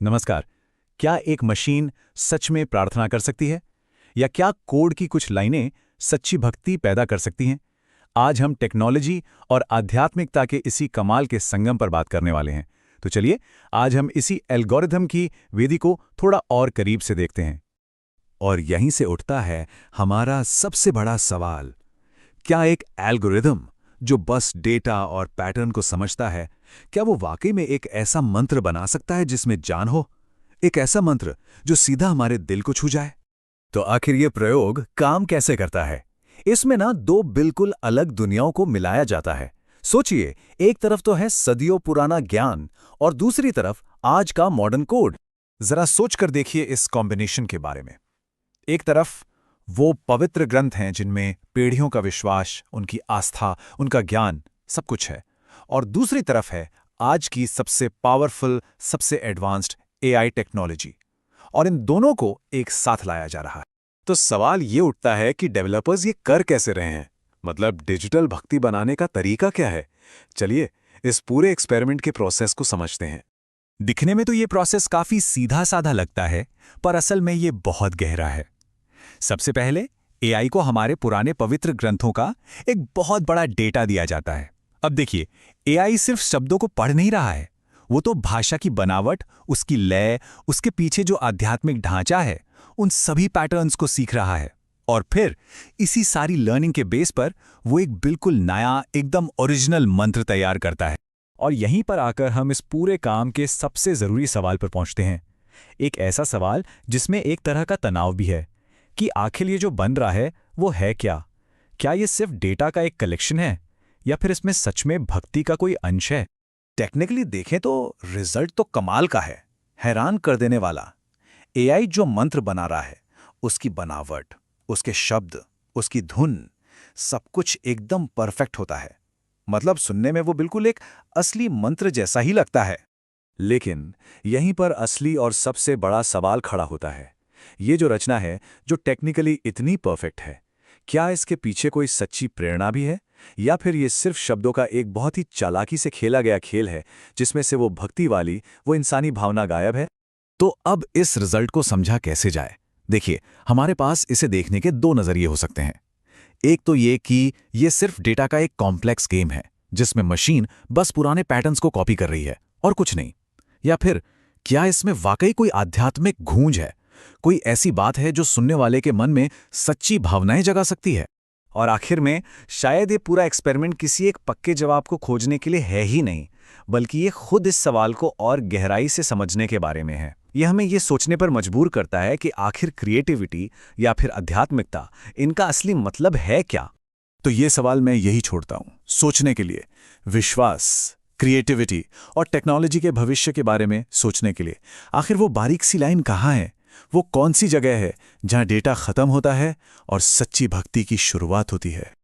नमस्कार। क्या एक मशीन सच में प्रार्थना कर सकती है? या क्या कोड की कुछ लाइनें सच्ची भक्ति पैदा कर सकती हैं? आज हम टेक्नोलॉजी और आध्यात्मिकता के इसी कमाल के संगम पर बात करने वाले हैं। तो चलिए, आज हम इसी एल्गोरिथम की विधि को थोड़ा और करीब से देखते हैं। और यहीं से उठता है हमारा सबसे बड़ा सवाल। क्या एक एल्गोरिदम जो बस डेटा और पैटर्न को समझता है, क्या वो वाकई में एक ऐसा मंत्र बना सकता है जिसमें जान हो? एक ऐसा मंत्र जो सीधा हमारे दिल को छू जाए? तो आखिर ये प्रयोग काम कैसे करता है? इसमें ना दो बिल्कुल अलग दुनियाओं को मिलाया जाता है। सोचिए, एक तरफ तो है सदियों पुराना ज्ञान और दूसरी तरफ आज का मॉडर्न कोड। जरा सोच कर देखिए इस कॉम्बिनेशन के बारे में। एक तरफ वो पवित्र ग्रंथ हैं जिनमें पीढ़ियों का विश्वास, उनकी आस्था, उनका ज्ञान सब कुछ है। और दूसरी तरफ है आज की सबसे पावरफुल, सबसे एडवांस्ड एआई टेक्नोलॉजी। और इन दोनों को एक साथ लाया जा रहा है। तो सवाल ये उठता है कि डेवलपर्स ये कर कैसे रहे हैं? मतलब डिजिटल भक्ति बनाने का तरीका क्या है? चलिए इस पूरे एक्सपेरिमेंट के प्रोसेस को समझते हैं। दिखने में तो ये प्रोसेस काफी सीधा साधा लगता है, पर असल में ये बहुत गहरा है। सबसे पहले एआई को हमारे पुराने पवित्र ग्रंथों का एक बहुत बड़ा डेटा दिया जाता है। अब देखिए, एआई सिर्फ शब्दों को पढ़ नहीं रहा है, वो तो भाषा की बनावट, उसकी लय, उसके पीछे जो आध्यात्मिक ढांचा है, उन सभी पैटर्न्स को सीख रहा है। और फिर इसी सारी लर्निंग के बेस पर वो एक बिल्कुल नया, एकदम ओरिजिनल मंत्र तैयार करता है। और यहीं पर आकर हम इस पूरे काम के सबसे जरूरी सवाल पर पहुंचते हैं। एक ऐसा सवाल जिसमें एक तरह का तनाव भी है कि आखिर ये जो बन रहा है वो है क्या? क्या ये सिर्फ डेटा का एक कलेक्शन है, या फिर इसमें सच में भक्ति का कोई अंश है? टेक्निकली देखें तो रिजल्ट तो कमाल का है, हैरान कर देने वाला। एआई जो मंत्र बना रहा है, उसकी बनावट, उसके शब्द, उसकी धुन, सब कुछ एकदम परफेक्ट होता है। मतलब सुनने में वो बिल्कुल एक असली मंत्र जैसा ही लगता है। लेकिन यहीं पर असली और सबसे बड़ा सवाल खड़ा होता है। ये जो रचना है, जो टेक्निकली इतनी परफेक्ट है, क्या इसके पीछे कोई सच्ची प्रेरणा भी है? या फिर ये सिर्फ शब्दों का एक बहुत ही चालाकी से खेला गया खेल है, जिसमें से वो भक्ति वाली, वो इंसानी भावना गायब है? तो अब इस रिजल्ट को समझा कैसे जाए? देखिए, हमारे पास इसे देखने के दो नजरिए हो सकते हैं। एक तो ये कि ये सिर्फ डेटा का एक कॉम्प्लेक्स गेम है, जिसमें मशीन बस पुराने पैटर्न्स को कॉपी कर रही है और कुछ नहीं। या फिर क्या इसमें वाकई कोई आध्यात्मिक गूंज है, कोई ऐसी बात है जो सुनने वाले के मन में सच्ची भावनाएं जगा सकती है? और आखिर में शायद ये पूरा एक्सपेरिमेंट किसी एक पक्के जवाब को खोजने के लिए है ही नहीं, बल्कि ये खुद इस सवाल को और गहराई से समझने के बारे में है। यह हमें ये सोचने पर मजबूर करता है कि आखिर क्रिएटिविटी या फिर आध्यात्मिकता, इनका असली मतलब है क्या? तो ये सवाल मैं यही छोड़ता हूं सोचने के लिए। विश्वास, क्रिएटिविटी और टेक्नोलॉजी के भविष्य के बारे में सोचने के लिए। आखिर वो बारीक सी लाइन कहाँ है? वो कौन सी जगह है जहां डेटा खत्म होता है और सच्ची भक्ति की शुरुआत होती है?